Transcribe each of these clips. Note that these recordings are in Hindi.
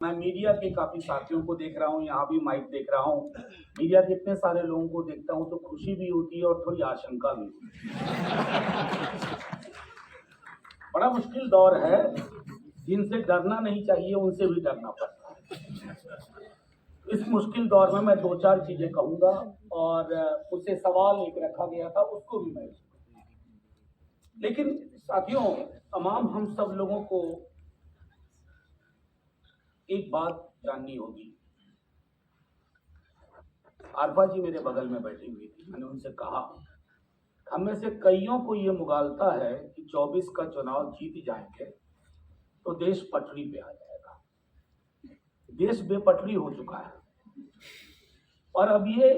मैं मीडिया के काफी साथियों को देख रहा हूँ, यहाँ भी माइक देख रहा हूँ। मीडिया के इतने सारे लोगों को देखता हूँ तो खुशी भी होती है और थोड़ी आशंका भी होती है। बड़ा मुश्किल दौर है, जिनसे डरना नहीं चाहिए उनसे भी डरना पड़ता है। इस मुश्किल दौर में मैं दो चार चीजें कहूंगा और उससे सवाल एक रखा गया था उसको भी मैं, लेकिन साथियों तमाम हम सब लोगों को एक बात जाननी होगी। आरफा जी मेरे बगल में बैठी हुई थी, मैंने उनसे कहा हम में से कईयों को ये मुगालता है कि 24 का चुनाव जीत जाएंगे तो देश पटरी पे आ जाएगा। देश बेपटरी हो चुका है और अब ये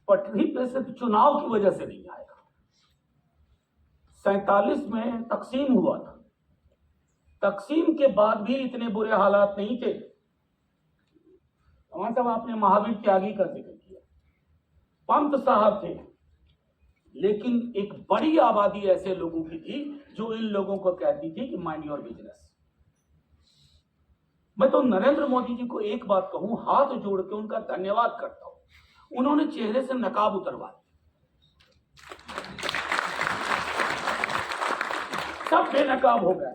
पटरी पे सिर्फ चुनाव की वजह से नहीं आएगा। 47 में तकसीम हुआ था, तकसीम के बाद भी इतने बुरे हालात नहीं थे। हमारे साहब आपने महावीर त्यागी का जिक्र किया, पंत साहब थे, लेकिन एक बड़ी आबादी ऐसे लोगों की थी जो इन लोगों को कहती थी कि माइंड योर बिजनेस। मैं तो नरेंद्र मोदी जी को एक बात कहूं, हाथ जोड़ के उनका धन्यवाद करता हूं, उन्होंने चेहरे से नकाब उतरवा दिया। सब बेनकाब हो गए,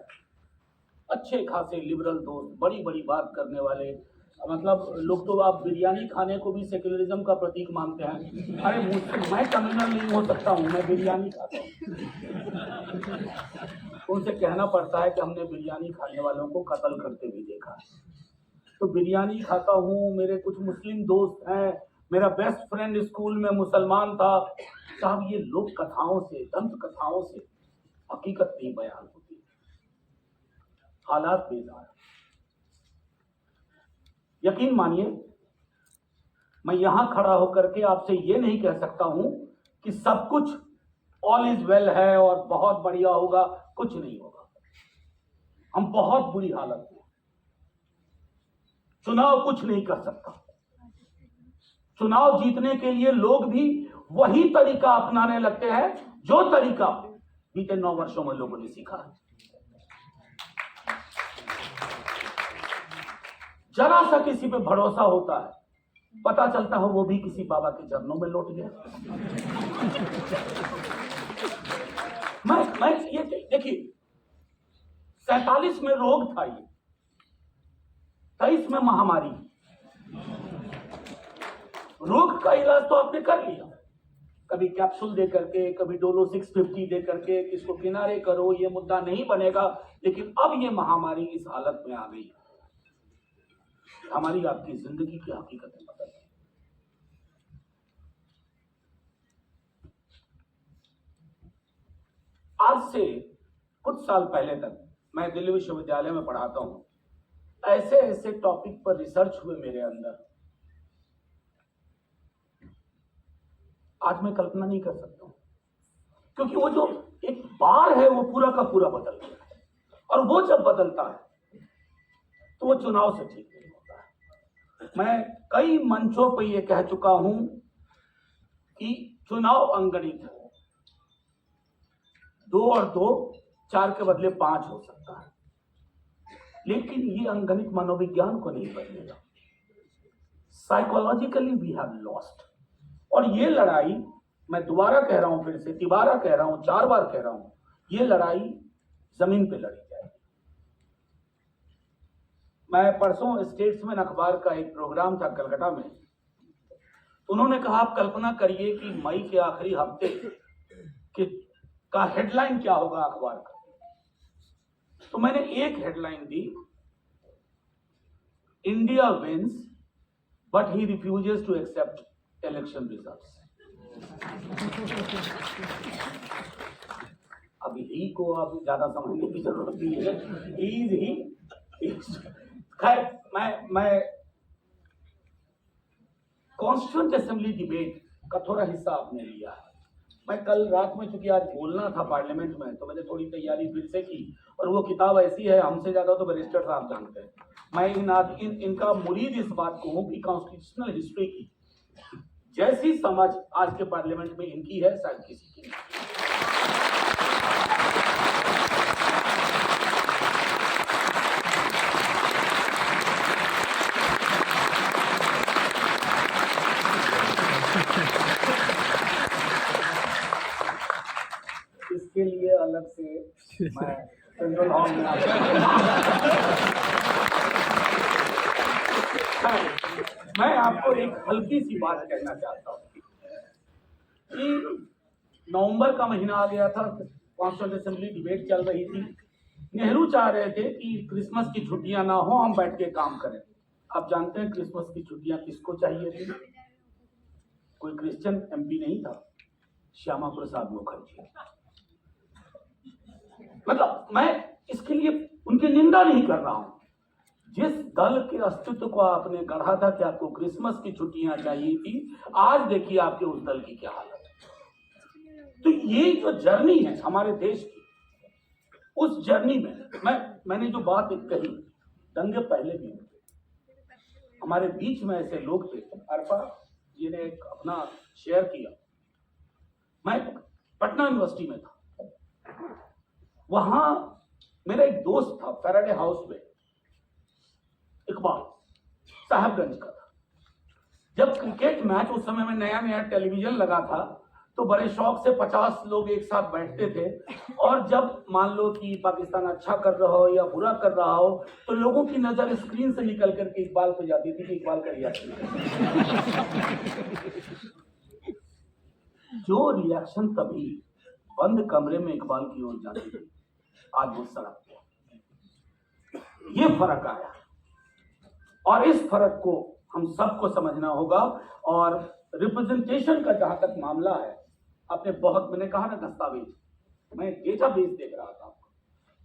अच्छे खासे लिबरल दोस्त, बड़ी बड़ी बात करने वाले, मतलब लोग तो आप बिरयानी खाने को भी सेक्युलरिज्म का प्रतीक मानते हैं। अरे मैं कम्युनल नहीं हो सकता हूँ, मैं बिरयानी खाता हूँ। उनसे कहना पड़ता है कि हमने बिरयानी खाने वालों को कत्ल करते भी देखा है। तो बिरयानी खाता हूँ, मेरे कुछ मुस्लिम दोस्त हैं, मेरा बेस्ट फ्रेंड स्कूल में मुसलमान था। साहब ये लोक कथाओं से, दंत कथाओं से हकीकत नहीं बयान होती, हालात बेजार। यकीन मानिए मैं यहां खड़ा होकर के आपसे ये नहीं कह सकता हूं कि सब कुछ ऑल इज वेल है और बहुत बढ़िया होगा, कुछ नहीं होगा। हम बहुत बुरी हालत में, चुनाव कुछ नहीं कर सकता। चुनाव जीतने के लिए लोग भी वही तरीका अपनाने लगते हैं जो तरीका बीते 9 वर्षों में लोगों ने सीखा है। जरा सा किसी पे भरोसा होता है, पता चलता है वो भी किसी बाबा के चरणों में लौट गया। मैं ये देखिए, 47 में रोग था, ये 23 में महामारी। रोग का इलाज तो आपने कर लिया, कभी कैप्सूल दे करके, कभी डोलो 650 दे करके, इसको किनारे करो, ये मुद्दा नहीं बनेगा। लेकिन अब ये महामारी इस हालत में आ गई, हमारी आपकी जिंदगी की हकीकतें बदल गई। आज से कुछ साल पहले तक मैं दिल्ली विश्वविद्यालय में पढ़ाता हूं, ऐसे ऐसे टॉपिक पर रिसर्च हुए मेरे अंदर, आज मैं कल्पना नहीं कर सकता हूं, क्योंकि वो जो एक बार है वो पूरा का पूरा बदल गया है। और वो जब बदलता है तो वो चुनाव से ठीक नहीं होता है। मैं कई मंचों पर यह कह चुका हूं कि चुनाव अंगणित है, 2 और 2 4 के बदले 5 हो सकता है, लेकिन ये अंगणित मनोविज्ञान को नहीं बदलेगा। Psychologically we have lost. और ये लड़ाई, मैं दोबारा कह रहा हूं, फिर से तिबारा कह रहा हूं, 4 बार कह रहा हूं, ये लड़ाई जमीन पे लड़ी जाएगी। मैं परसों स्टेट्समैन अखबार का एक प्रोग्राम था कलकत्ता में, उन्होंने कहा आप कल्पना करिए कि मई के आखिरी हफ्ते का हेडलाइन क्या होगा अखबार का। तो मैंने एक हेडलाइन दी, India wins but he refuses to accept election results. अभी ही को अब ज्यादा समझने की जरूरत नहीं है, खैर मैं कॉन्स्टिट्यूएंट असेंबली डिबेट का थोड़ा हिस्सा आपने लिया है। मैं कल रात में, चूंकि आज बोलना था पार्लियामेंट में, तो मैंने थोड़ी तैयारी फिर से की, और वो किताब ऐसी है, हमसे ज्यादा तो बैरिस्टर साहब जानते हैं। मैं इनका मुरीद इस बात को हूं कि कॉन्स्टिट्यूशनल हिस्ट्री की जैसी समझ आज के पार्लियामेंट में इनकी है, शायद किसी की नहीं। क्लब से मैं सेंट्रल हॉल में मैं आपको एक हल्की सी बात कहना चाहता हूँ कि नवंबर का महीना आ गया था, कॉन्स्टिट्यूंट असेंबली डिबेट चल रही थी। नेहरू चाह रहे थे कि क्रिसमस की छुट्टियां ना हो, हम बैठ के काम करें। आप जानते हैं क्रिसमस की छुट्टियां किसको चाहिए थी? कोई क्रिश्चियन एमपी नहीं था, श्यामा प्रसाद मुखर्जी। मतलब मैं इसके लिए उनकी निंदा नहीं कर रहा हूं। जिस दल के अस्तित्व को आपने गढ़ा था कि आपको क्रिसमस की छुट्टियां चाहिए थी, आज देखिए आपके उस दल की क्या हालत है। तो ये जो जर्नी है हमारे देश की, उस जर्नी में मैंने जो बात एक कही, दंगे पहले भी हुए, हमारे बीच में ऐसे लोग थे। अरफा जी ने एक अपना शेयर किया। मैं पटना यूनिवर्सिटी में था, वहां मेरा एक दोस्त था, फैराडे हाउस में, इकबाल, साहबगंज का था। जब क्रिकेट मैच, उस समय में नया नया टेलीविजन लगा था, तो बड़े शौक से 50 लोग एक साथ बैठते थे, और जब मान लो कि पाकिस्तान अच्छा कर रहा हो या बुरा कर रहा हो, तो लोगों की नजर स्क्रीन से निकल करके इकबाल पे जाती थी कि इकबाल का रिएक्शन। जो रिएक्शन तभी बंद कमरे में इकबाल की ओर जाती थी, आज वो सड़क पे। ये फर्क आया, और इस फर्क को हम सबको समझना होगा। और रिप्रेजेंटेशन का जहां तक मामला है, आपने बहुत, मैंने कहा ना दस्तावेज, मैं डेटाबेस देख रहा था,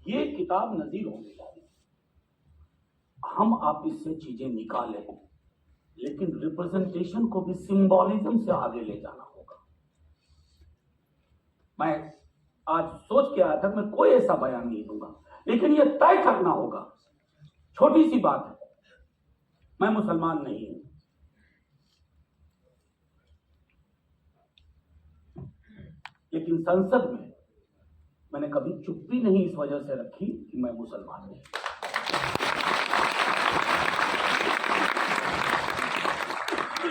ये किताब नजीर होने जा रही है। हम आप इससे चीजें निकालें, लेकिन रिप्रेजेंटेशन को भी सिंबॉलिज्म से आगे ले जाना होगा। मैं आज सोच के आया था, मैं कोई ऐसा बयान नहीं दूंगा, लेकिन यह तय करना होगा। छोटी सी बात है, मैं मुसलमान नहीं हूं, लेकिन संसद में मैंने कभी चुप्पी नहीं इस वजह से रखी कि मैं मुसलमान नहीं।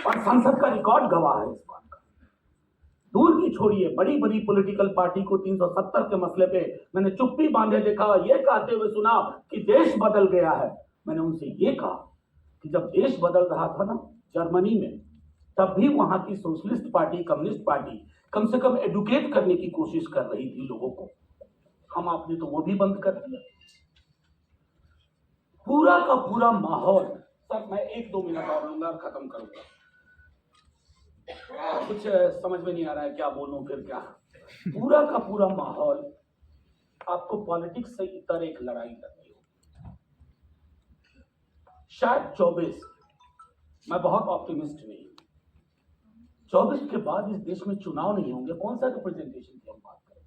और संसद का रिकॉर्ड गवाह है इस बात का। दूर की छोड़िए, बड़ी बड़ी पॉलिटिकल पार्टी को 370 के मसले पे मैंने चुप्पी बांधे देखा, ये कहते हुए सुना कि देश बदल गया है। मैंने उनसे ये कहा कि जब देश बदल रहा था ना जर्मनी में, तब भी वहां की सोशलिस्ट पार्टी, कम्युनिस्ट पार्टी कम से कम एडुकेट करने की कोशिश कर रही थी लोगों को। हम आपने तो वो भी बंद कर दिया। पूरा का पूरा माहौल, सर मैं 1-2 मिनट और लूंगा, खत्म करूंगा। कुछ समझ में नहीं आ रहा है क्या बोलूं फिर क्या। पूरा का पूरा माहौल आपको पॉलिटिक्स से इतर एक लड़ाई करनी हो। शायद 24, मैं बहुत ऑप्टिमिस्ट नहीं, 24 के बाद इस देश में चुनाव नहीं होंगे। कौन सा रिप्रेजेंटेशन की हम बात करें?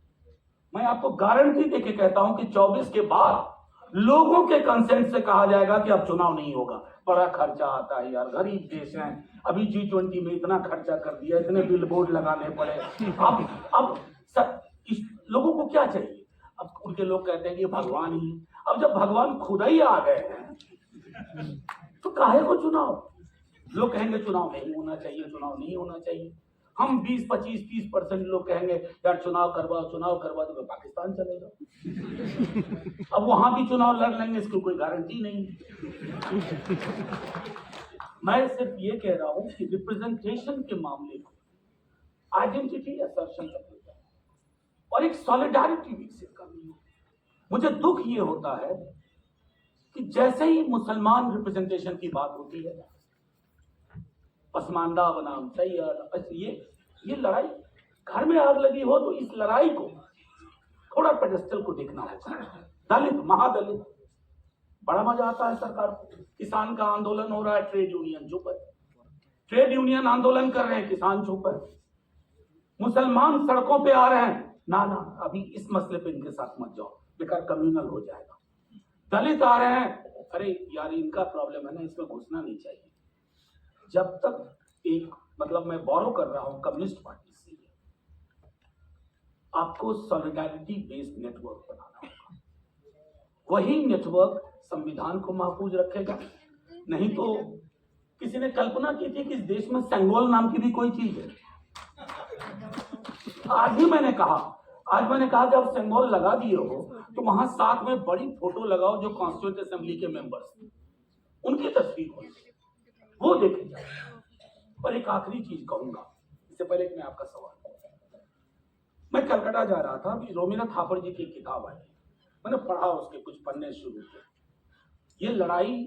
मैं आपको गारंटी देके कहता हूं कि 24 के बाद लोगों के कंसेंट से कहा जाएगा कि अब चुनाव नहीं होगा। बड़ा खर्चा आता है यार, गरीब देश है, अभी G20 में इतना खर्चा कर दिया, इतने बिल बोर्ड लगाने पड़े। अब लोगों को क्या चाहिए? अब उनके लोग कहते हैं कि भगवान ही, अब जब भगवान खुद ही आ गए हैं तो काहे को चुनाव? लोग कहेंगे चुनाव नहीं होना चाहिए, चुनाव नहीं होना चाहिए। हम 20, 25, 30% लोग कहेंगे यार चुनाव करवाओ तो पाकिस्तान चले जाओ। अब वहां भी चुनाव लड़ लेंगे, इसकी कोई गारंटी नहीं। मैं सिर्फ ये कह रहा हूं कि रिप्रेजेंटेशन के मामले में आइडेंटिटी असर्शन करनी चाहिए और एक सॉलिडारिटी विकसित करनी है। मुझे दुख ये होता है कि जैसे ही मुसलमान रिप्रेजेंटेशन की बात होती है, पसमानदा बनाम सैयद, ये लड़ाई, घर में आग लगी हो तो इस लड़ाई को थोड़ा पेडेस्टल को देखना होगा। दलित, महादलित, बड़ा मजा आता है सरकार को। किसान का आंदोलन हो रहा है, ट्रेड यूनियन चुप है, ट्रेड यूनियन आंदोलन कर रहे हैं, किसान चुप है। मुसलमान सड़कों पे आ रहे हैं, ना अभी इस मसले पे इनके साथ मत जाओ, बेकार कम्युनल हो जाएगा। दलित आ रहे हैं, अरे यार इनका प्रॉब्लम है ना, इसमें घुसना नहीं चाहिए। जब तक एक, मतलब मैं बोरो कर रहा हूं कम्युनिस्ट पार्टी से, आपको सॉलिडारिटी बेस्ड नेटवर्क बनाना होगा। वही नेटवर्क संविधान को महफूज रखेगा। नहीं तो किसी ने कल्पना की थी कि इस देश में सेंगोल नाम की भी कोई चीज है। आज ही मैंने कहा आज मैंने कहा कि आप सिंबल लगा दिए हो तो वहां साथ में बड़ी फोटो लगाओ जो कॉन्स्टिट्यूएंट असेंबली के मेंबर्स, उनकी तस्वीर हो, वो देखे जाए। और एक आखिरी चीज कहूंगा इससे पहले कि मैं आपका सवाल, मैं कलकत्ता जा रहा था, अभी रोमिना थापर जी की किताब आई, मैंने पढ़ा, उसके कुछ पन्ने शुरू किए। ये लड़ाई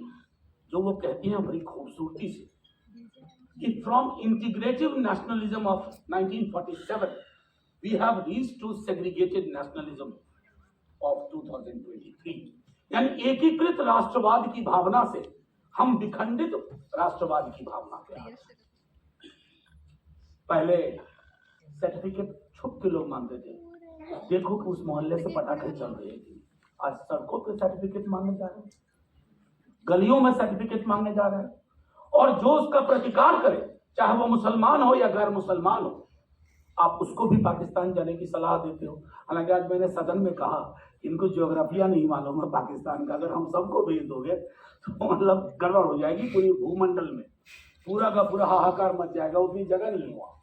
जो वो कहती हैं बड़ी खूबसूरती से कि from integrative nationalism of 1947 we have reached to segregated nationalism of 2023, यानी एकीकृत राष्ट्रवाद की भावना से हम विखंडित राष्ट्रवाद की भावना पे आ गए। पहले सर्टिफिकेट छुप के लोग मांगते थे, देखो कि उस मोहल्ले से पटाखे चल रहे थे, आज सड़कों पे सर्टिफिकेट मांगे जा रहे हैं, गलियों में सर्टिफिकेट मांगे जा रहे हैं, और जो उसका प्रतिकार करे चाहे वो मुसलमान हो या गैर मुसलमान हो, आप उसको भी पाकिस्तान जाने की सलाह देते हो। हालांकि आज मैंने सदन में कहा इनको ज्योग्राफिया नहीं मालूम है पाकिस्तान का, अगर हम सबको भेज दोगे तो मतलब गड़बड़ हो जाएगी पूरी भूमंडल में, पूरा का पूरा हाहाकार मच जाएगा, उतनी जगह नहीं हुआ।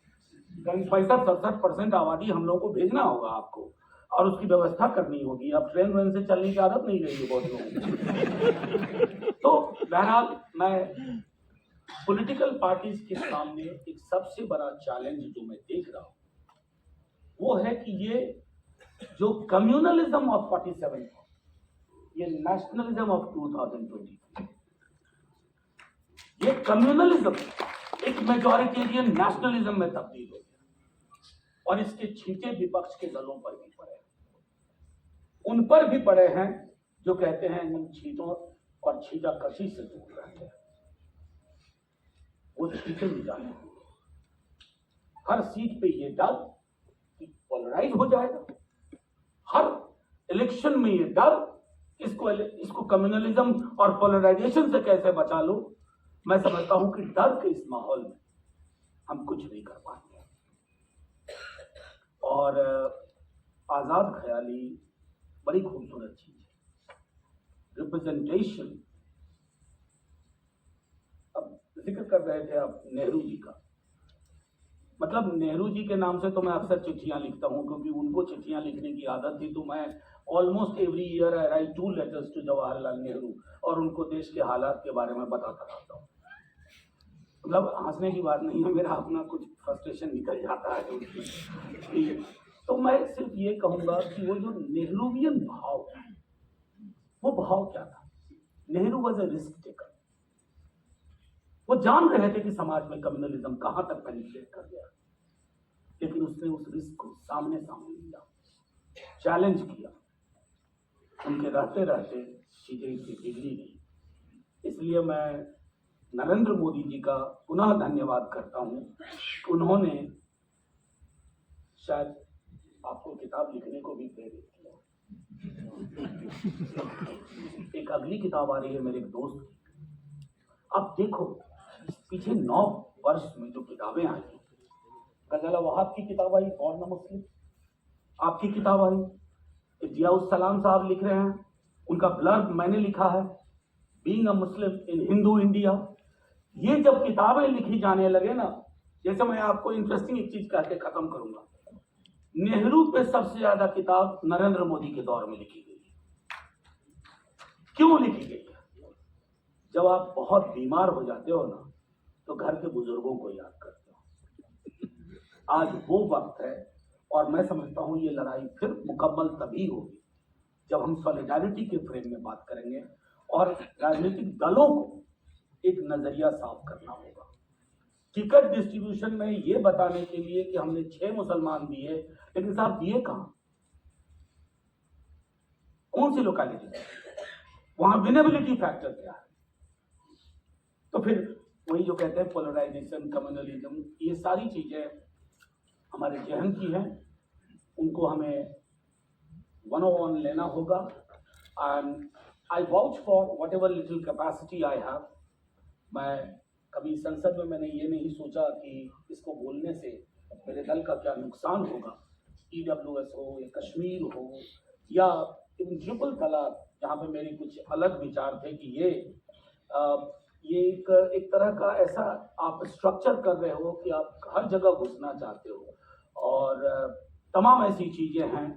65-67% आबादी हम लोगों को भेजना होगा आपको, और उसकी व्यवस्था करनी होगी। अब ट्रेन वेन से चलने की आदत नहीं रही है बहुत लोगों को। तो बहरहाल मैं पॉलिटिकल पार्टीज के सामने एक सबसे बड़ा चैलेंज जो मैं देख रहा हूं वो है कि ये जो कम्युनलिज्म ऑफ 47 ये नेशनलिज्म ऑफ 2023, ये कम्युनलिज्म एक मेजॉरिटेरियन नेशनलिज्म में तब्दील हो गया, और इसके छींटे विपक्ष के दलों पर भी पड़े, उन पर भी पड़े हैं जो कहते हैं हम छींटों और छींटाकशी से दूर रहते हैं। वो छींटे भी जाने, हर सीट पे ये डर कि पोलराइज हो जाएगा, हर इलेक्शन में ये डर, इसको कम्युनलिज्म और पोलराइजेशन से कैसे बचा लो। मैं समझता हूं कि डर के इस माहौल में हम कुछ नहीं कर पाएंगे, और आजाद ख्याली बड़ी खूबसूरत चीज है, रिप्रेजेंटेशन। अब जिक्र कर रहे थे आप नेहरू जी का, मतलब नेहरू जी के नाम से तो मैं अक्सर चिट्ठियां लिखता हूं, क्योंकि उनको चिट्ठियां लिखने की आदत थी, तो मैं almost every year I write 2 letters to Jawaharlal Nehru, और उनको देश के हालात के बारे में बताता रहता हूँ। मतलब हंसने की बात नहीं है, मेरा अपना कुछ फ्रस्ट्रेशन निकल जाता है। तो मैं सिर्फ ये कहूंगा कि वो जो नेहरूवियन भाव है, वो भाव क्या था? Nehru was a risk taker. वो जान रहे थे कि समाज में कम्युनलिज्म कहां तक पेनिट्रेट कर गया, लेकिन उसने उस रिस्क को सामने लिया, चैलेंज किया। उनके रहते रहते चीजें इतनी बिगड़ी नहीं। इसलिए मैं नरेंद्र मोदी जी का पुनः धन्यवाद करता हूं कि उन्होंने शायद आपको किताब लिखने को भी प्रेरित किया। एक अगली किताब आ रही है मेरे एक दोस्त की, आप देखो पीछे 9 वर्ष में जो किताबें आई, गजला वहाब की किताब आई कौन न मुस्लिम, आपकी किताब आई, जियाउस सलाम साहब लिख रहे हैं, उनका ब्लर्ब मैंने लिखा है, being a Muslim in Hindu India. ये जब किताबें लिखी जाने लगे ना, जैसे मैं आपको इंटरेस्टिंग एक चीज कहकर खत्म करूंगा, नेहरू पे सबसे ज्यादा किताब नरेंद्र मोदी के दौर में लिखी गई। क्यों लिखी गई? जब आप बहुत बीमार हो जाते हो ना, तो घर के बुजुर्गों को याद करते हो। आज वो वक्त है, और मैं समझता हूं ये लड़ाई फिर मुकम्मल तभी होगी जब हम सॉलिडारिटी के फ्रेम में बात करेंगे, और राजनीतिक दलों को एक नजरिया साफ करना होगा। टिकट डिस्ट्रीब्यूशन में ये बताने के लिए कि हमने 6 मुसलमान दिए, लेकिन साहब दिए कहां? कौन सी लोकेलिटी? वहां विनेबिलिटी फैक्टर क्या है? तो फिर वही जो कहते हैं पोलराइजेशन, कम्युनलिज्म, ये सारी चीजें हमारे जहन की हैं, उनको हमें 101 लेना होगा। And I vouch for what ever little capacity I have. मैं कभी संसद में मैंने ये नहीं सोचा कि इसको बोलने से मेरे दल का क्या नुकसान होगा, EWS हो या कश्मीर हो या इन ट्रिपल तलाक, जहाँ पे मेरे कुछ अलग विचार थे कि ये एक तरह का ऐसा आप स्ट्रक्चर कर रहे हो कि आप हर जगह घुसना चाहते हो, और तमाम ऐसी चीजें हैं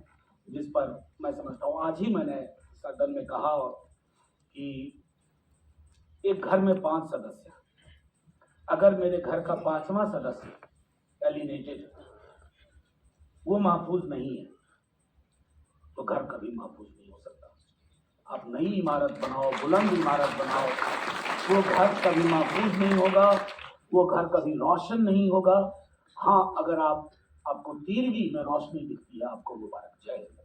जिस पर मैं समझता हूँ, आज ही मैंने सदन में कहा कि एक घर में 5 सदस्य, अगर मेरे घर का 5वां सदस्य एलिनेटेड, वो महफूज नहीं है, तो घर कभी महफूज नहीं हो सकता। आप नई इमारत बनाओ, बुलंद इमारत बनाओ, वो घर कभी महफूज नहीं होगा, वो घर कभी रोशन नहीं होगा। हाँ, अगर आपको तीरगी में रोशनी दिखती है, आपको मुबारक, जय हिंद।